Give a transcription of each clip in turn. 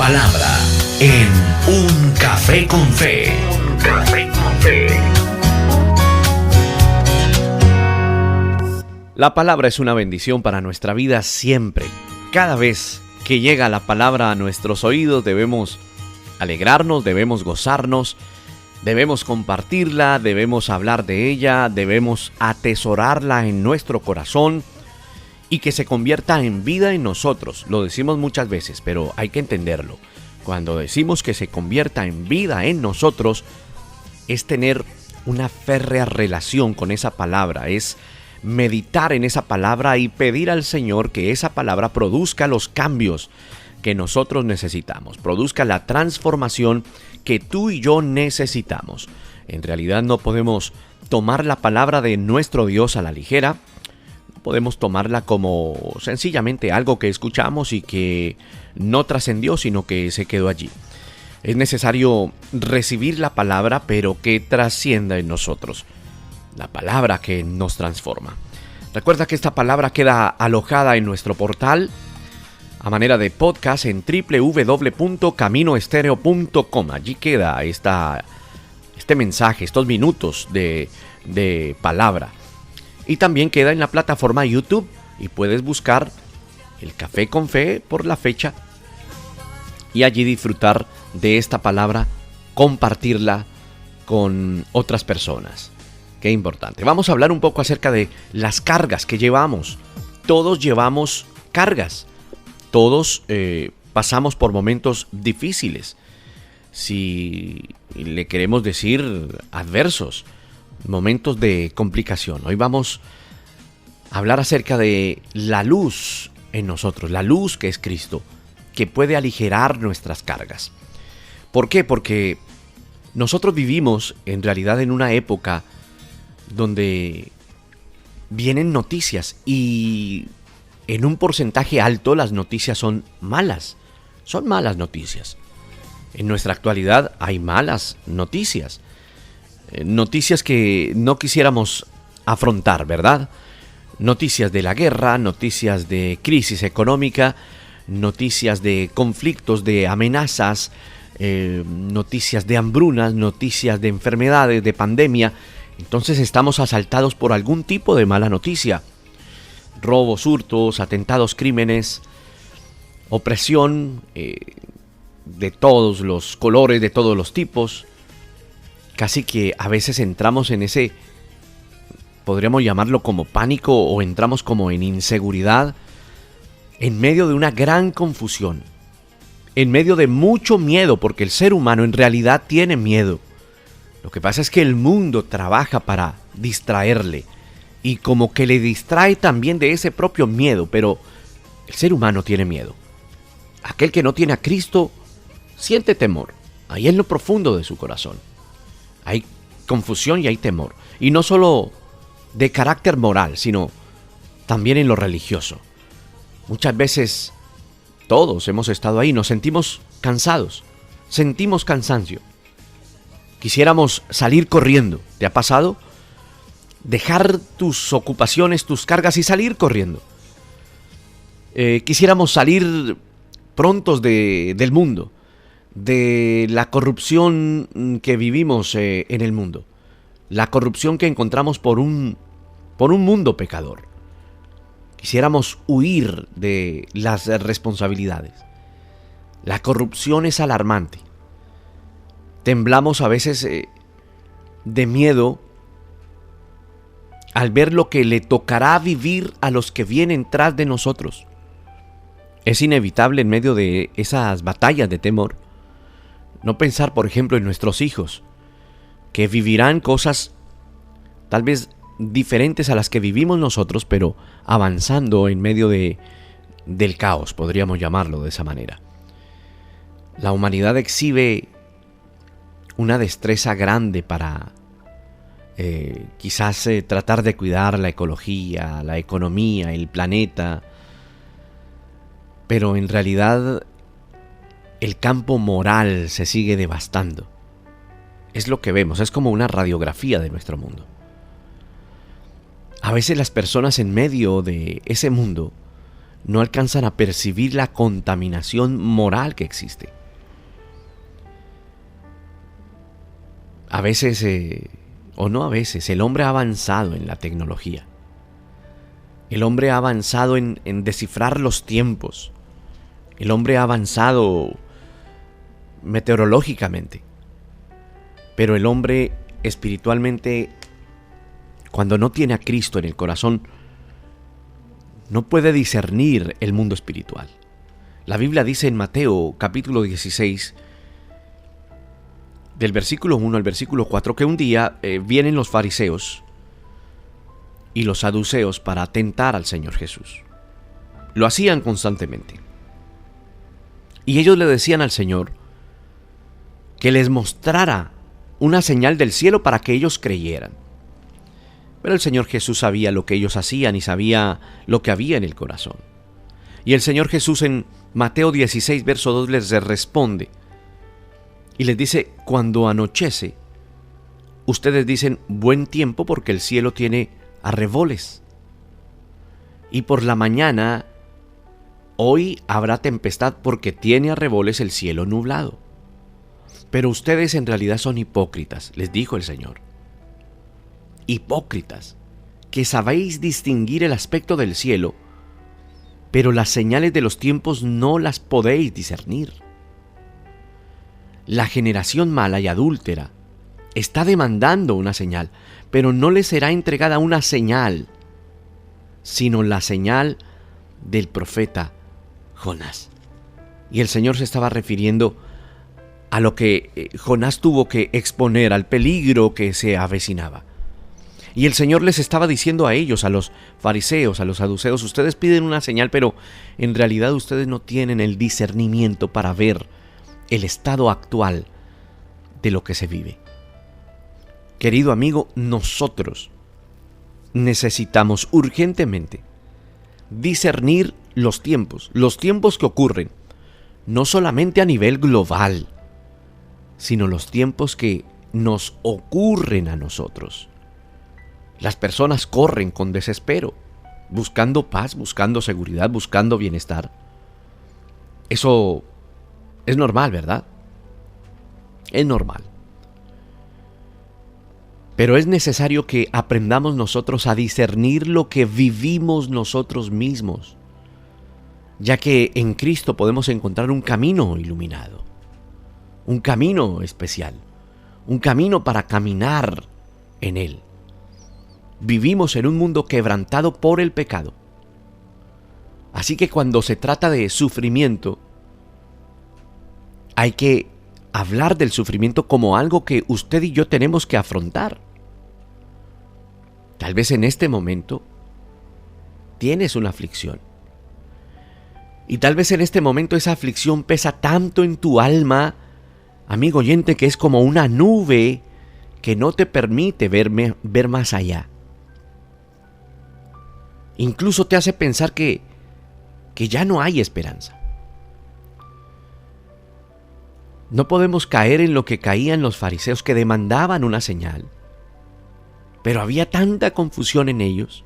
palabra en Un Café con Fe. Un Café con Fe. La palabra es una bendición para nuestra vida siempre. Cada vez que llega la palabra a nuestros oídos debemos alegrarnos, debemos gozarnos, debemos compartirla, debemos hablar de ella, debemos atesorarla en nuestro corazón y que se convierta en vida en nosotros. Lo decimos muchas veces, pero hay que entenderlo. Cuando decimos que se convierta en vida en nosotros, es tener una férrea relación con esa palabra, es meditar en esa palabra y pedir al Señor que esa palabra produzca los cambios que nosotros necesitamos, produzca la transformación que tú y yo necesitamos. En realidad no podemos tomar la palabra de nuestro Dios a la ligera, no podemos tomarla como sencillamente algo que escuchamos y que no trascendió, sino que se quedó allí. Es necesario recibir la palabra, pero que trascienda en nosotros. La palabra que nos transforma. Recuerda que esta palabra queda alojada en nuestro portal a manera de podcast en www.caminoestereo.com. Allí queda este mensaje, estos minutos de palabra. Y también queda en la plataforma YouTube y puedes buscar el Café con Fe por la fecha y allí disfrutar de esta palabra, compartirla con otras personas. Qué importante. Vamos a hablar un poco acerca de las cargas que llevamos. Todos llevamos cargas. Todos pasamos por momentos difíciles. Si le queremos decir adversos, momentos de complicación. Hoy vamos a hablar acerca de la luz en nosotros, la luz que es Cristo, que puede aligerar nuestras cargas. ¿Por qué? Porque nosotros vivimos en realidad en una época donde vienen noticias y en un porcentaje alto las noticias son malas noticias. En nuestra actualidad hay malas noticias, noticias que no quisiéramos afrontar, ¿verdad? Noticias de la guerra, noticias de crisis económica, noticias de conflictos, de amenazas, noticias de hambrunas, noticias de enfermedades, de pandemia. Entonces estamos asaltados por algún tipo de mala noticia. Robos, hurtos, atentados, crímenes, opresión de todos los colores, de todos los tipos. Casi que a veces entramos en ese, podríamos llamarlo como pánico, o entramos como en inseguridad, en medio de una gran confusión, en medio de mucho miedo, porque el ser humano en realidad tiene miedo. Lo que pasa es que el mundo trabaja para distraerle y como que le distrae también de ese propio miedo, pero el ser humano tiene miedo. Aquel que no tiene a Cristo siente temor, ahí en lo profundo de su corazón. Hay confusión y hay temor, y no solo de carácter moral, sino también en lo religioso. Muchas veces todos hemos estado ahí, nos sentimos cansados, sentimos cansancio. Quisiéramos salir corriendo. ¿Te ha pasado? Dejar tus ocupaciones, tus cargas y salir corriendo. Quisiéramos salir prontos del mundo, de la corrupción que vivimos en el mundo, la corrupción que encontramos por un mundo pecador. Quisiéramos huir de las responsabilidades. La corrupción es alarmante. Temblamos a veces de miedo al ver lo que le tocará vivir a los que vienen tras de nosotros. Es inevitable en medio de esas batallas de temor no pensar, por ejemplo, en nuestros hijos, que vivirán cosas tal vez diferentes a las que vivimos nosotros, pero avanzando en medio del caos, podríamos llamarlo de esa manera. La humanidad exhibe una destreza grande para quizás tratar de cuidar la ecología, la economía, el planeta, pero en realidad el campo moral se sigue devastando. Es lo que vemos, es como una radiografía de nuestro mundo. A veces las personas en medio de ese mundo no alcanzan a percibir la contaminación moral que existe. A veces, o no a veces, el hombre ha avanzado en la tecnología. El hombre ha avanzado en descifrar los tiempos. El hombre ha avanzado meteorológicamente. Pero el hombre espiritualmente, cuando no tiene a Cristo en el corazón, no puede discernir el mundo espiritual. La Biblia dice en Mateo capítulo 16, del versículo 1 al versículo 4, que un día vienen los fariseos y los saduceos para tentar al Señor Jesús. Lo hacían constantemente. Y ellos le decían al Señor que les mostrara una señal del cielo para que ellos creyeran. Pero el Señor Jesús sabía lo que ellos hacían y sabía lo que había en el corazón. Y el Señor Jesús en Mateo 16, verso 2 les responde y les dice: cuando anochece, ustedes dicen buen tiempo porque el cielo tiene arreboles. Y por la mañana, hoy habrá tempestad porque tiene arreboles el cielo nublado. Pero ustedes en realidad son hipócritas, les dijo el Señor. Hipócritas, que sabéis distinguir el aspecto del cielo, pero las señales de los tiempos no las podéis discernir. La generación mala y adúltera está demandando una señal, pero no le será entregada una señal, sino la señal del profeta Jonás. Y el Señor se estaba refiriendo a lo que Jonás tuvo que exponer, al peligro que se avecinaba. Y el Señor les estaba diciendo a ellos, a los fariseos, a los saduceos: ustedes piden una señal, pero en realidad ustedes no tienen el discernimiento para ver el estado actual de lo que se vive. Querido amigo, nosotros necesitamos urgentemente discernir los tiempos que ocurren, no solamente a nivel global, sino los tiempos que nos ocurren a nosotros. Las personas corren con desespero, buscando paz, buscando seguridad, buscando bienestar. Eso es normal, ¿verdad? Es normal. Pero es necesario que aprendamos nosotros a discernir lo que vivimos nosotros mismos, ya que en Cristo podemos encontrar un camino iluminado, un camino especial, un camino para caminar en Él. Vivimos en un mundo quebrantado por el pecado. Así que cuando se trata de sufrimiento, hay que hablar del sufrimiento como algo que usted y yo tenemos que afrontar. Tal vez en este momento tienes una aflicción. Y tal vez en este momento esa aflicción pesa tanto en tu alma, amigo oyente, que es como una nube que no te permite ver más allá. Incluso te hace pensar que ya no hay esperanza. No podemos caer en lo que caían los fariseos, que demandaban una señal. Pero había tanta confusión en ellos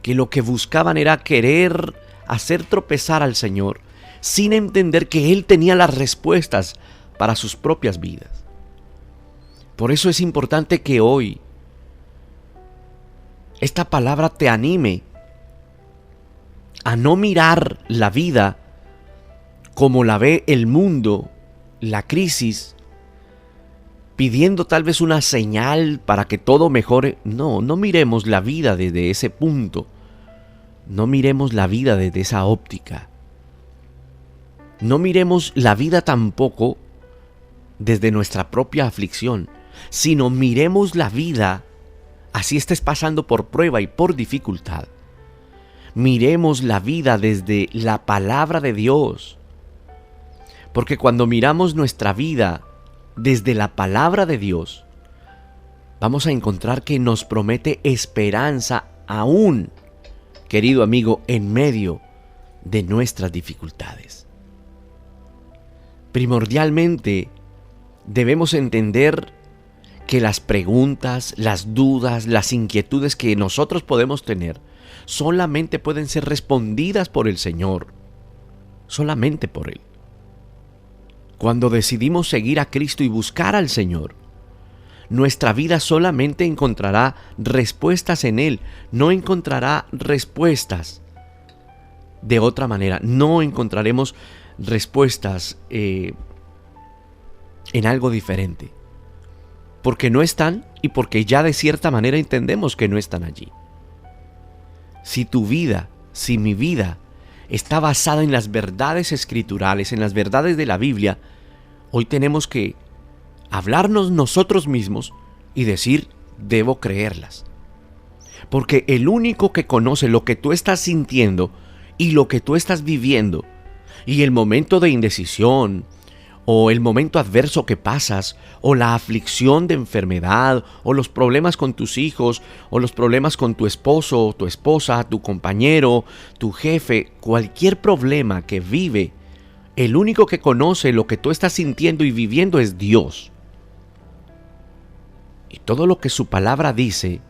que lo que buscaban era querer hacer tropezar al Señor sin entender que Él tenía las respuestas para sus propias vidas. Por eso es importante que hoy esta palabra te anime a no mirar la vida como la ve el mundo, la crisis, pidiendo tal vez una señal para que todo mejore. No miremos la vida desde ese punto. No miremos la vida desde esa óptica. No miremos la vida tampoco desde nuestra propia aflicción, sino miremos la vida, así estés pasando por prueba y por dificultad. Miremos la vida desde la palabra de Dios. Porque cuando miramos nuestra vida desde la palabra de Dios, vamos a encontrar que nos promete esperanza aún, querido amigo, en medio de nuestras dificultades. Primordialmente, debemos entender que las preguntas, las dudas, las inquietudes que nosotros podemos tener solamente pueden ser respondidas por el Señor, solamente por Él. Cuando decidimos seguir a Cristo y buscar al Señor, nuestra vida solamente encontrará respuestas en Él, no encontrará respuestas de otra manera, no encontraremos respuestas en algo diferente, porque no están y porque ya de cierta manera entendemos que no están allí. Si tu vida, si mi vida está basada en las verdades escriturales, en las verdades de la Biblia, hoy tenemos que hablarnos nosotros mismos y decir, debo creerlas. Porque el único que conoce lo que tú estás sintiendo y lo que tú estás viviendo, y el momento de indecisión, o el momento adverso que pasas, o la aflicción de enfermedad, o los problemas con tus hijos, o los problemas con tu esposo, tu esposa, tu compañero, tu jefe, cualquier problema que vive, el único que conoce lo que tú estás sintiendo y viviendo es Dios. Y todo lo que su palabra dice,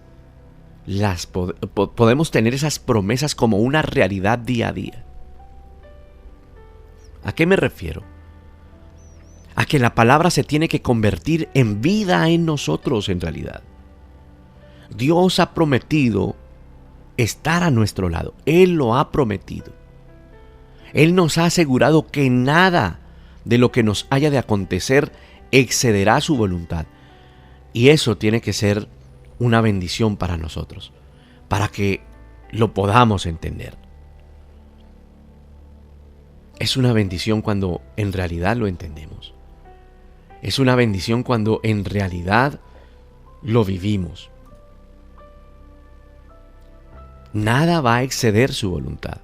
podemos tener esas promesas como una realidad día a día. ¿A qué me refiero? A que la palabra se tiene que convertir en vida en nosotros en realidad. Dios ha prometido estar a nuestro lado. Él lo ha prometido. Él nos ha asegurado que nada de lo que nos haya de acontecer excederá su voluntad. Y eso tiene que ser una bendición para nosotros, para que lo podamos entender. Es una bendición cuando en realidad lo entendemos. Es una bendición cuando en realidad lo vivimos. Nada va a exceder su voluntad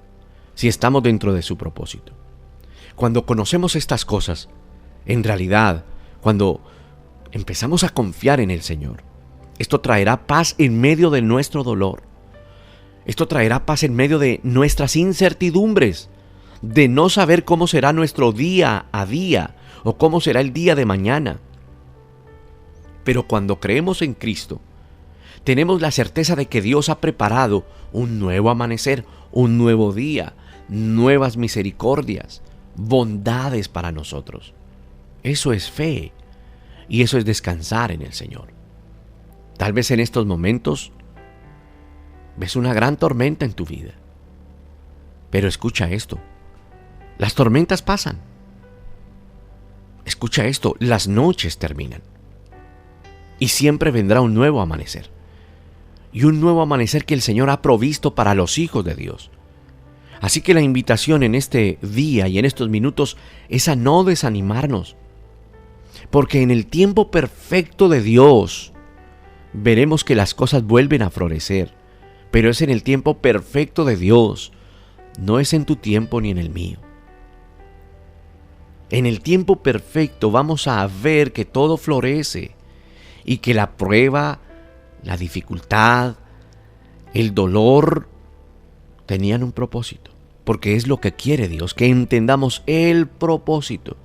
si estamos dentro de su propósito. Cuando conocemos estas cosas, en realidad, cuando empezamos a confiar en el Señor, esto traerá paz en medio de nuestro dolor. Esto traerá paz en medio de nuestras incertidumbres, de no saber cómo será nuestro día a día o cómo será el día de mañana. Pero cuando creemos en Cristo, tenemos la certeza de que Dios ha preparado un nuevo amanecer, un nuevo día, nuevas misericordias, bondades para nosotros. Eso es fe y eso es descansar en el Señor. Tal vez en estos momentos ves una gran tormenta en tu vida. Pero escucha esto. Las tormentas pasan. Escucha esto. Las noches terminan. Y siempre vendrá un nuevo amanecer. Y un nuevo amanecer que el Señor ha provisto para los hijos de Dios. Así que la invitación en este día y en estos minutos es a no desanimarnos. Porque en el tiempo perfecto de Dios veremos que las cosas vuelven a florecer. Pero es en el tiempo perfecto de Dios. No es en tu tiempo ni en el mío. En el tiempo perfecto vamos a ver que todo florece y que la prueba, la dificultad, el dolor tenían un propósito. Porque es lo que quiere Dios, que entendamos el propósito.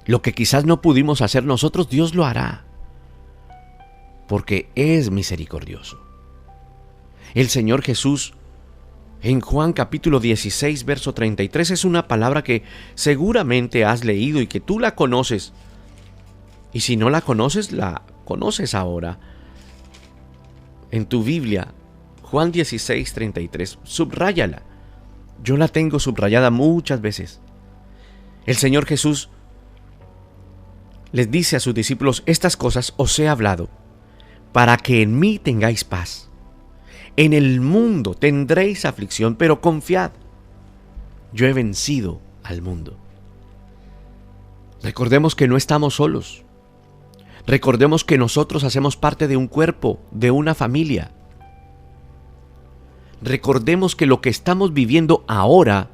Lo que quizás no pudimos hacer nosotros, Dios lo hará. Porque es misericordioso. El Señor Jesús, en Juan capítulo 16, verso 33, es una palabra que seguramente has leído y que tú la conoces. Y si no la conoces ahora. En tu Biblia, Juan 16, 33, subráyala. Yo la tengo subrayada muchas veces. El Señor Jesús les dice a sus discípulos, estas cosas os he hablado, para que en mí tengáis paz. En el mundo tendréis aflicción, pero confiad, yo he vencido al mundo. Recordemos que no estamos solos. Recordemos que nosotros hacemos parte de un cuerpo, de una familia. Recordemos que lo que estamos viviendo ahora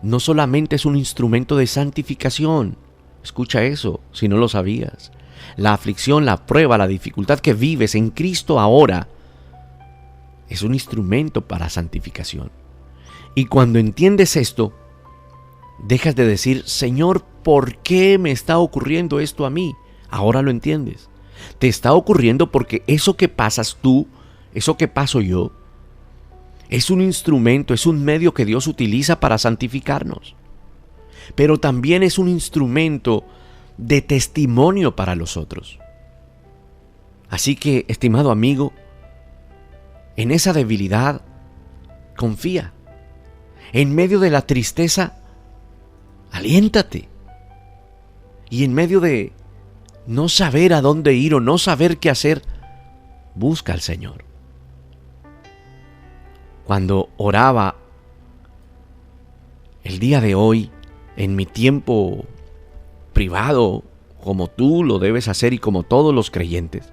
no solamente es un instrumento de santificación. Escucha eso, si no lo sabías. La aflicción, la prueba, la dificultad que vives en Cristo ahora es un instrumento para santificación. Y cuando entiendes esto, dejas de decir, Señor, ¿por qué me está ocurriendo esto a mí? Ahora lo entiendes. Te está ocurriendo porque eso que pasas tú, eso que paso yo, es un instrumento, es un medio que Dios utiliza para santificarnos. Pero también es un instrumento de testimonio para los otros. Así que, estimado amigo, en esa debilidad, confía. En medio de la tristeza, aliéntate. Y en medio de no saber a dónde ir o no saber qué hacer, busca al Señor. Cuando oraba el día de hoy, en mi tiempo privado, como tú lo debes hacer y como todos los creyentes,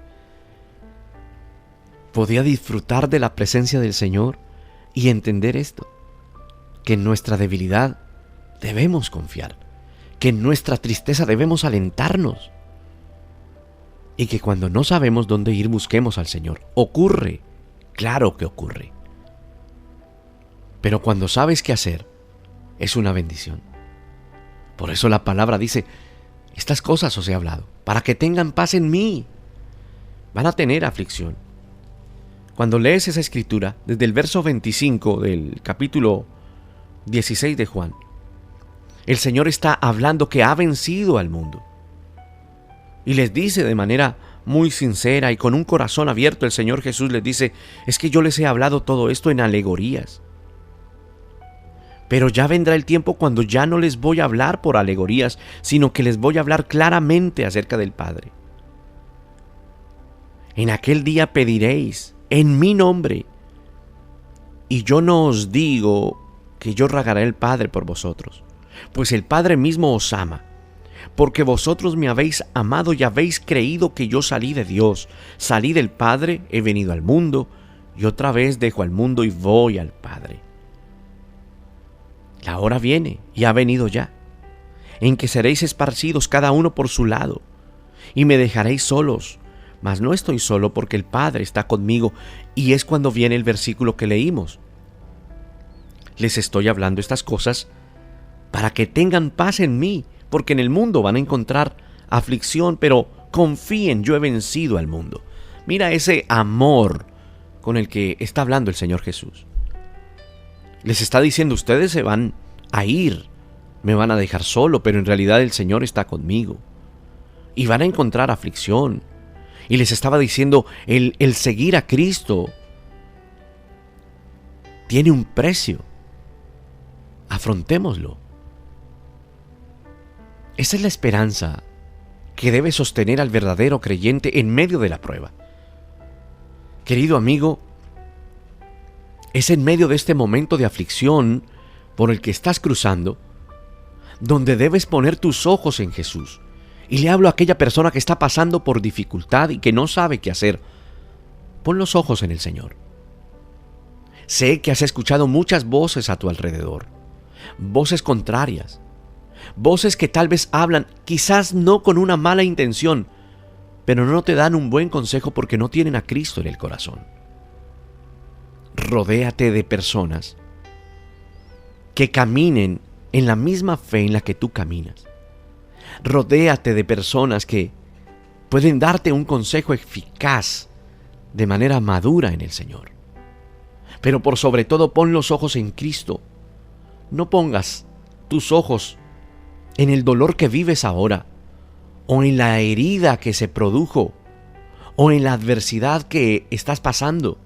podía disfrutar de la presencia del Señor y entender esto, que en nuestra debilidad debemos confiar, que en nuestra tristeza debemos alentarnos y que cuando no sabemos dónde ir busquemos al Señor. Ocurre, claro que ocurre, pero cuando sabes qué hacer es una bendición. Por eso la palabra dice, estas cosas os he hablado, para que tengan paz en mí. Van a tener aflicción. Cuando lees esa escritura, desde el verso 25 del capítulo 16 de Juan, el Señor está hablando que ha vencido al mundo. Y les dice de manera muy sincera y con un corazón abierto, el Señor Jesús les dice, es que yo les he hablado todo esto en alegorías. Pero ya vendrá el tiempo cuando ya no les voy a hablar por alegorías, sino que les voy a hablar claramente acerca del Padre. En aquel día pediréis en mi nombre, y yo no os digo que yo rogaré al Padre por vosotros, pues el Padre mismo os ama, porque vosotros me habéis amado y habéis creído que yo salí de Dios, salí del Padre, he venido al mundo, y otra vez dejo al mundo y voy al Padre. La hora viene, y ha venido ya, en que seréis esparcidos cada uno por su lado, y me dejaréis solos, mas no estoy solo porque el Padre está conmigo, y es cuando viene el versículo que leímos. Les estoy hablando estas cosas para que tengan paz en mí, porque en el mundo van a encontrar aflicción, pero confíen, yo he vencido al mundo. Mira ese amor con el que está hablando el Señor Jesús. Les está diciendo, ustedes se van a ir, me van a dejar solo, pero en realidad el Señor está conmigo. Y van a encontrar aflicción. Y les estaba diciendo, el seguir a Cristo tiene un precio. Afrontémoslo. Esa es la esperanza que debe sostener al verdadero creyente en medio de la prueba. Querido amigo, es en medio de este momento de aflicción por el que estás cruzando, donde debes poner tus ojos en Jesús. Y le hablo a aquella persona que está pasando por dificultad y que no sabe qué hacer. Pon los ojos en el Señor. Sé que has escuchado muchas voces a tu alrededor, voces contrarias, voces que tal vez hablan, quizás no con una mala intención, pero no te dan un buen consejo porque no tienen a Cristo en el corazón. Rodéate de personas que caminen en la misma fe en la que tú caminas. Rodéate de personas que pueden darte un consejo eficaz de manera madura en el Señor. Pero por sobre todo pon los ojos en Cristo. No pongas tus ojos en el dolor que vives ahora, o en la herida que se produjo, o en la adversidad que estás pasando,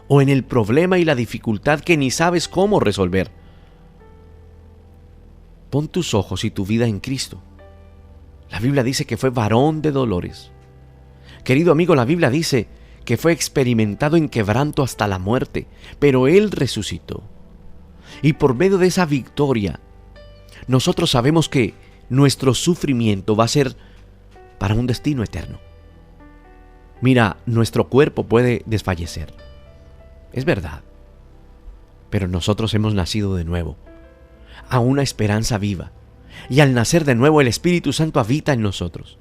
o en el problema y la dificultad que ni sabes cómo resolver. Pon tus ojos y tu vida en Cristo. La Biblia dice que fue varón de dolores. Querido amigo, la Biblia dice que fue experimentado en quebranto hasta la muerte, pero Él resucitó. Y por medio de esa victoria, nosotros sabemos que nuestro sufrimiento va a ser para un destino eterno. Mira, nuestro cuerpo puede desfallecer. Es verdad. Pero nosotros hemos nacido de nuevo, a una esperanza viva. Y al nacer de nuevo, el Espíritu Santo habita en nosotros.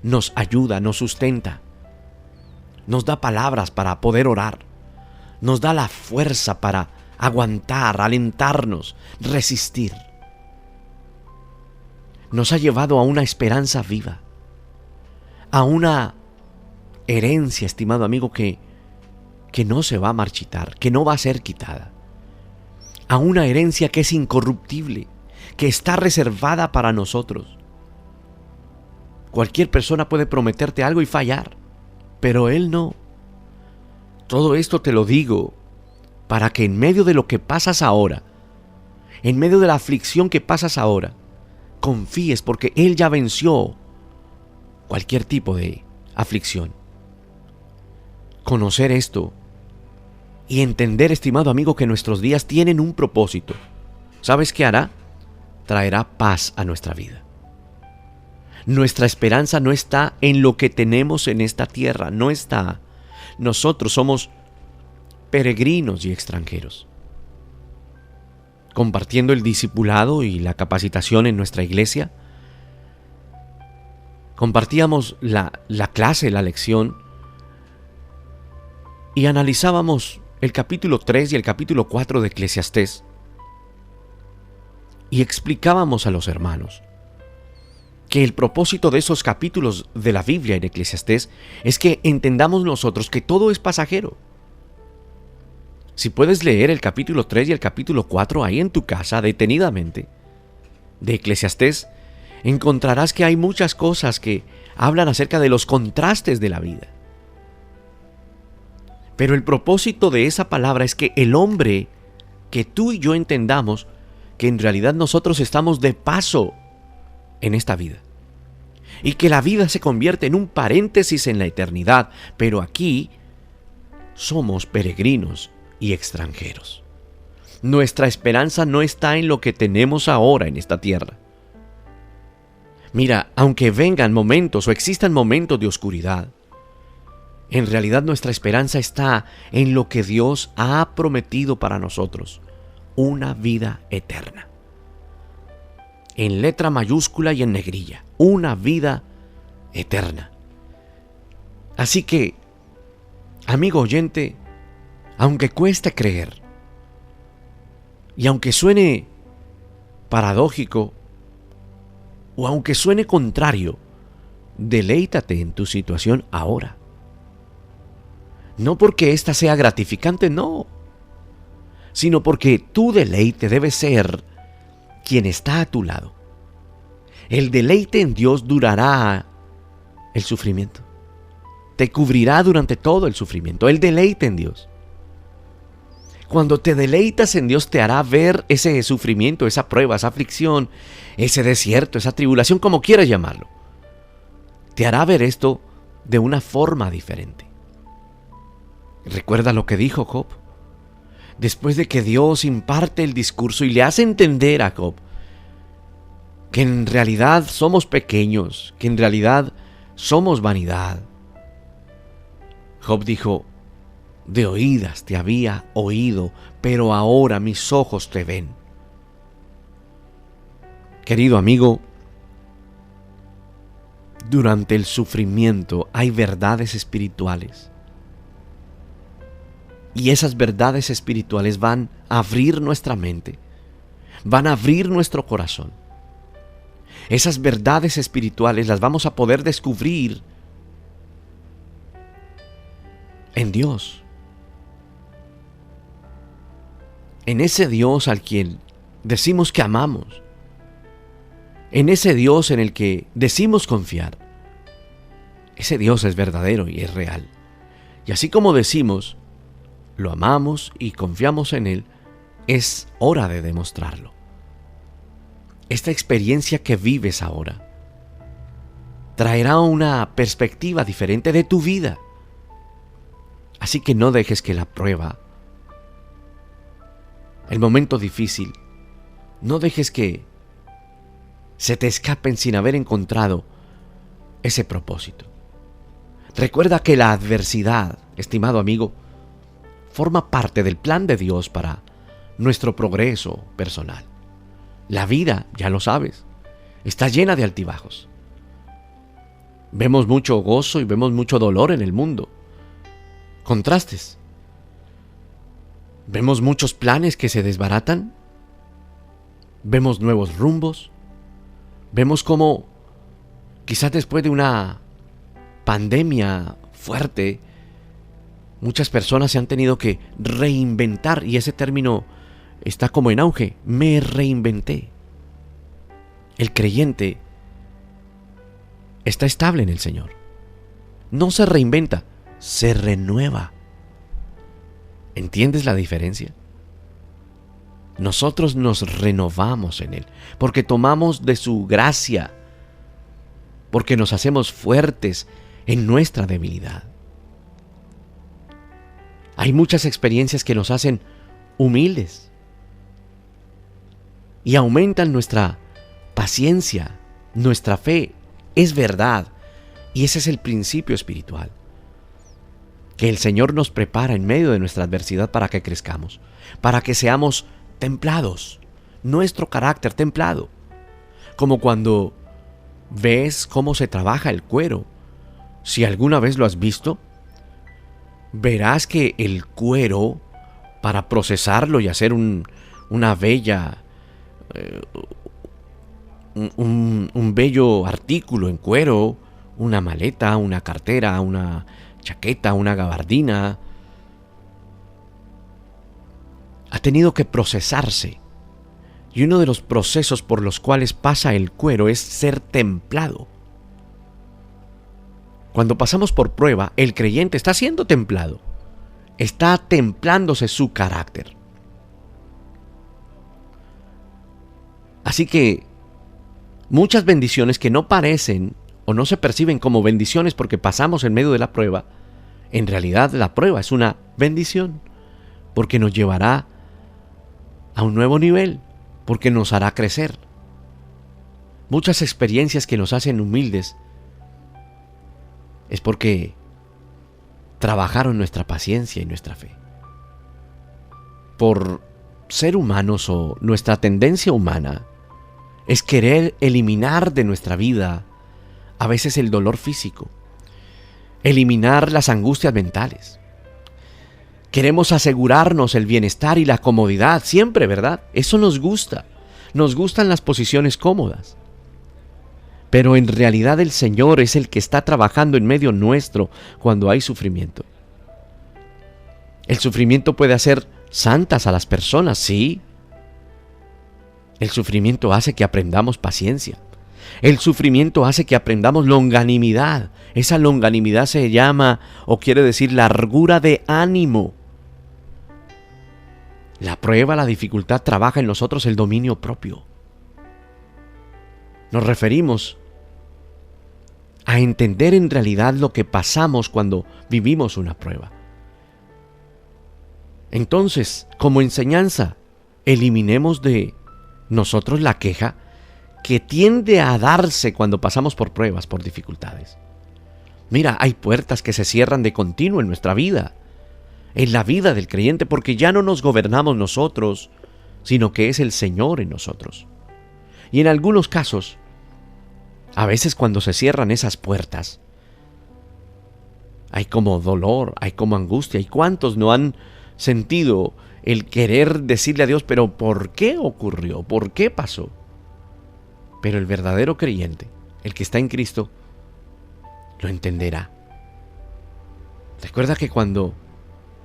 Nos ayuda, nos sustenta. Nos da palabras para poder orar. Nos da la fuerza para aguantar, alentarnos, resistir. nos ha llevado a una esperanza viva, a una herencia, estimado amigo, que no se va a marchitar, que no va a ser quitada, a una herencia que es incorruptible, que está reservada para nosotros. Cualquier persona puede prometerte algo y fallar, pero Él no. Todo esto te lo digo para que en medio de lo que pasas ahora, en medio de la aflicción que pasas ahora, confíes, porque Él ya venció cualquier tipo de aflicción. Conocer esto y entender, estimado amigo, que nuestros días tienen un propósito. ¿Sabes qué hará? Traerá paz a nuestra vida. Nuestra esperanza no está en lo que tenemos en esta tierra, no está. Nosotros somos peregrinos y extranjeros. Compartiendo el discipulado y la capacitación en nuestra iglesia, compartíamos la clase, la lección, y analizábamos el capítulo 3 y el capítulo 4 de Eclesiastés, y explicábamos a los hermanos que el propósito de esos capítulos de la Biblia en Eclesiastés es que entendamos nosotros que todo es pasajero. Si puedes leer el capítulo 3 y el capítulo 4 ahí en tu casa detenidamente de Eclesiastés, encontrarás que hay muchas cosas que hablan acerca de los contrastes de la vida. Pero el propósito de esa palabra es que el hombre, que tú y yo entendamos que en realidad nosotros estamos de paso en esta vida, y que la vida se convierte en un paréntesis en la eternidad, pero aquí somos peregrinos y extranjeros. Nuestra esperanza no está en lo que tenemos ahora en esta tierra. Mira, aunque vengan momentos o existan momentos de oscuridad, en realidad nuestra esperanza está en lo que Dios ha prometido para nosotros, una vida eterna. En letra mayúscula y en negrilla, una vida eterna. Así que, amigo oyente, aunque cueste creer, y aunque suene paradójico, o aunque suene contrario, deleítate en tu situación ahora. No porque ésta sea gratificante, no, sino porque tu deleite debe ser quien está a tu lado. El deleite en Dios durará el sufrimiento. Te cubrirá durante todo el sufrimiento. El deleite en Dios. Cuando te deleitas en Dios, te hará ver ese sufrimiento, esa prueba, esa aflicción, ese desierto, esa tribulación, como quieras llamarlo. Te hará ver esto de una forma diferente. Recuerda lo que dijo Job. Después de que Dios imparte el discurso y le hace entender a Job que en realidad somos pequeños, que en realidad somos vanidad, Job dijo: de oídas te había oído, pero ahora mis ojos te ven. Querido amigo, durante el sufrimiento hay verdades espirituales. Y esas verdades espirituales van a abrir nuestra mente, van a abrir nuestro corazón. Esas verdades espirituales las vamos a poder descubrir en Dios. En ese Dios al quien decimos que amamos. En ese Dios en el que decimos confiar. Ese Dios es verdadero y es real. Y así como decimos, lo amamos y confiamos en Él, es hora de demostrarlo. Esta experiencia que vives ahora traerá una perspectiva diferente de tu vida. Así que no dejes que la prueba, el momento difícil, no dejes que se te escapen sin haber encontrado ese propósito. Recuerda que la adversidad, estimado amigo, forma parte del plan de Dios para nuestro progreso personal. La vida, ya lo sabes, está llena de altibajos. Vemos mucho gozo y vemos mucho dolor en el mundo. Contrastes. Vemos muchos planes que se desbaratan. Vemos nuevos rumbos. Vemos cómo quizás después de una pandemia fuerte, muchas personas se han tenido que reinventar, y ese término está como en auge. Me reinventé. El creyente está estable en el Señor. No se reinventa, se renueva. ¿Entiendes la diferencia? Nosotros nos renovamos en Él, porque tomamos de su gracia, porque nos hacemos fuertes en nuestra debilidad. Hay muchas experiencias que nos hacen humildes y aumentan nuestra paciencia, nuestra fe. Es verdad, y ese es el principio espiritual, que el Señor nos prepara en medio de nuestra adversidad para que crezcamos, para que seamos templados, nuestro carácter templado, como cuando ves cómo se trabaja el cuero. Si alguna vez lo has visto, verás que el cuero, para procesarlo y hacer una bella, un bello artículo en cuero, una maleta, una cartera, una chaqueta, una gabardina, ha tenido que procesarse. Y uno de los procesos por los cuales pasa el cuero es ser templado. Cuando pasamos por prueba, el creyente está siendo templado. Está templándose su carácter. Así que muchas bendiciones que no parecen o no se perciben como bendiciones porque pasamos en medio de la prueba, en realidad la prueba es una bendición, porque nos llevará a un nuevo nivel, porque nos hará crecer. Muchas experiencias que nos hacen humildes es porque trabajaron nuestra paciencia y nuestra fe. Por ser humanos, o nuestra tendencia humana es querer eliminar de nuestra vida a veces el dolor físico, eliminar las angustias mentales. Queremos asegurarnos el bienestar y la comodidad siempre, ¿verdad? Eso nos gusta. Nos gustan las posiciones cómodas. Pero en realidad el Señor es el que está trabajando en medio nuestro cuando hay sufrimiento. El sufrimiento puede hacer santas a las personas, sí. El sufrimiento hace que aprendamos paciencia. El sufrimiento hace que aprendamos longanimidad. Esa longanimidad se llama, o quiere decir, largura de ánimo. La prueba, la dificultad trabaja en nosotros el dominio propio. Nos referimos a entender en realidad lo que pasamos cuando vivimos una prueba. Entonces, como enseñanza, eliminemos de nosotros la queja que tiende a darse cuando pasamos por pruebas, por dificultades. Mira, hay puertas que se cierran de continuo en nuestra vida, en la vida del creyente, porque ya no nos gobernamos nosotros, sino que es el Señor en nosotros. Y en algunos casos, a veces cuando se cierran esas puertas, hay como dolor, hay como angustia. ¿Y cuántos no han sentido el querer decirle a Dios, pero ¿por qué ocurrió? ¿Por qué pasó? Pero el verdadero creyente, el que está en Cristo, lo entenderá. Recuerda que cuando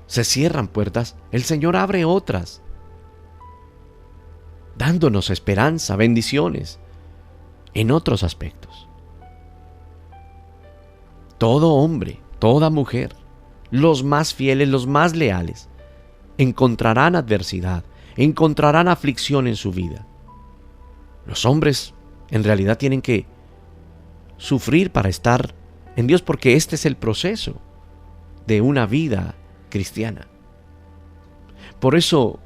se cierran puertas, el Señor abre otras, dándonos esperanza, bendiciones en otros aspectos. Todo hombre, toda mujer, los más fieles, los más leales, encontrarán adversidad, encontrarán aflicción en su vida. Los hombres en realidad tienen que sufrir para estar en Dios, porque este es el proceso de una vida cristiana. Por eso,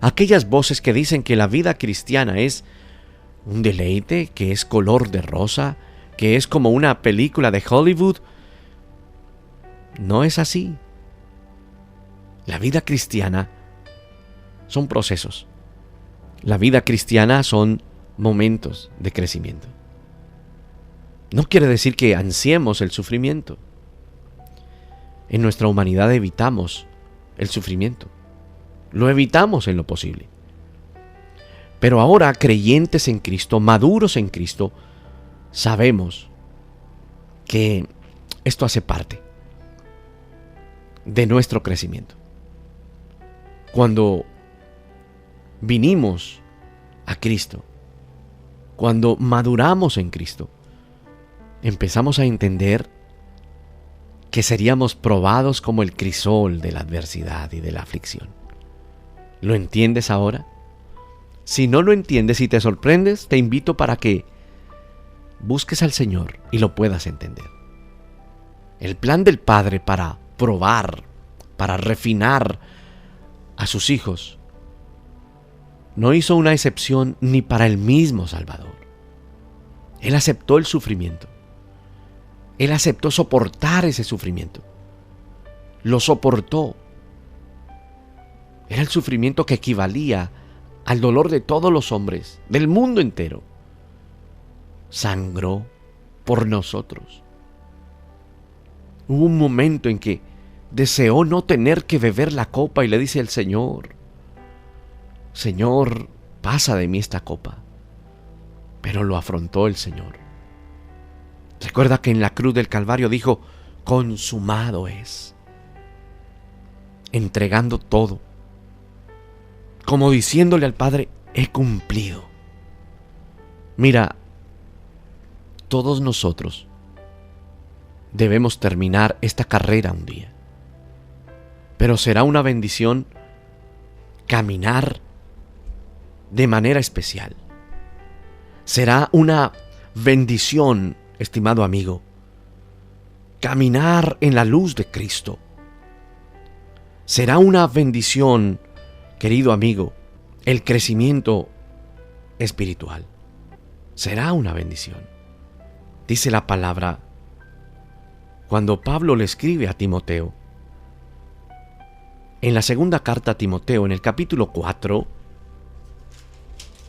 aquellas voces que dicen que la vida cristiana es un deleite, que es color de rosa, que es como una película de Hollywood, no es así. La vida cristiana son procesos. La vida cristiana son momentos de crecimiento. No quiere decir que ansiemos el sufrimiento. En nuestra humanidad evitamos el sufrimiento. Lo evitamos en lo posible. Pero ahora, creyentes en Cristo, maduros en Cristo, sabemos que esto hace parte de nuestro crecimiento. Cuando vinimos a Cristo, cuando maduramos en Cristo, empezamos a entender que seríamos probados como el crisol de la adversidad y de la aflicción. ¿Lo entiendes ahora? Si no lo entiendes y te sorprendes, te invito para que busques al Señor y lo puedas entender. El plan del Padre para probar, para refinar a sus hijos, no hizo una excepción ni para el mismo Salvador. Él aceptó el sufrimiento. Él aceptó soportar ese sufrimiento. Lo soportó. Era el sufrimiento que equivalía al dolor de todos los hombres, del mundo entero. Sangró por nosotros. Hubo un momento en que deseó no tener que beber la copa y le dice al Señor: Señor, pasa de mí esta copa. Pero lo afrontó el Señor. Recuerda que en la cruz del Calvario dijo: consumado es. Entregando todo, como diciéndole al Padre: he cumplido. Mira, todos nosotros debemos terminar esta carrera un día, pero será una bendición caminar de manera especial. Será una bendición, estimado amigo, caminar en la luz de Cristo. Será una bendición, querido amigo, el crecimiento espiritual. Será una bendición. Dice la palabra, cuando Pablo le escribe a Timoteo, en la segunda carta a Timoteo, en el capítulo 4,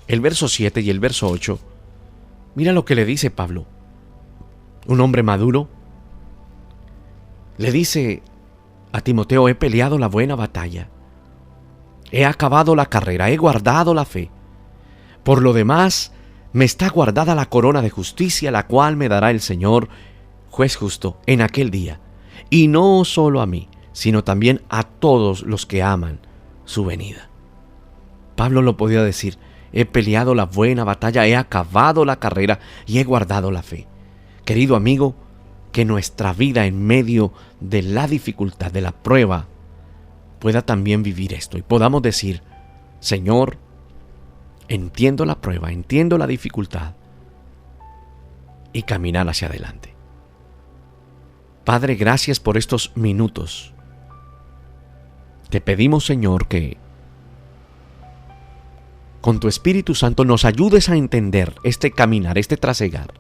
el verso 7 y el verso 8, mira lo que le dice Pablo. Un hombre maduro le dice a Timoteo: he peleado la buena batalla, he acabado la carrera, he guardado la fe. Por lo demás, me está guardada la corona de justicia, la cual me dará el Señor, juez justo, en aquel día. Y no solo a mí, sino también a todos los que aman su venida. Pablo lo podía decir: he peleado la buena batalla, he acabado la carrera y he guardado la fe. Querido amigo, que nuestra vida en medio de la dificultad, de la prueba, pueda también vivir esto y podamos decir: Señor, entiendo la prueba, entiendo la dificultad, y caminar hacia adelante. Padre, gracias por estos minutos. Te pedimos, Señor, que con tu Espíritu Santo nos ayudes a entender este caminar, este trasegar.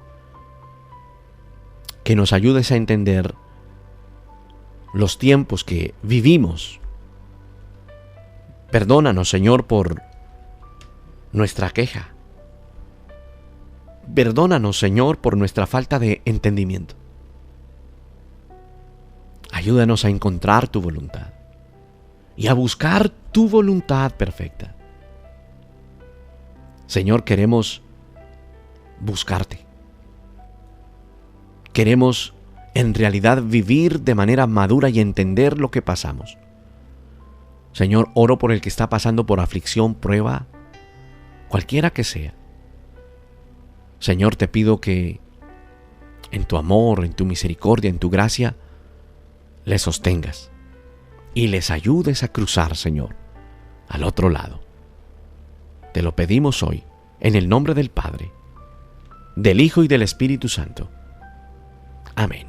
Que nos ayudes a entender los tiempos que vivimos. Perdónanos, Señor, por nuestra queja. Perdónanos, Señor, por nuestra falta de entendimiento. Ayúdanos a encontrar tu voluntad y a buscar tu voluntad perfecta. Señor, queremos buscarte. Queremos en realidad vivir de manera madura y entender lo que pasamos. Señor, oro por el que está pasando por aflicción, prueba, cualquiera que sea. Señor, te pido que en tu amor, en tu misericordia, en tu gracia, les sostengas y les ayudes a cruzar, Señor, al otro lado. Te lo pedimos hoy, en el nombre del Padre, del Hijo y del Espíritu Santo. Amén.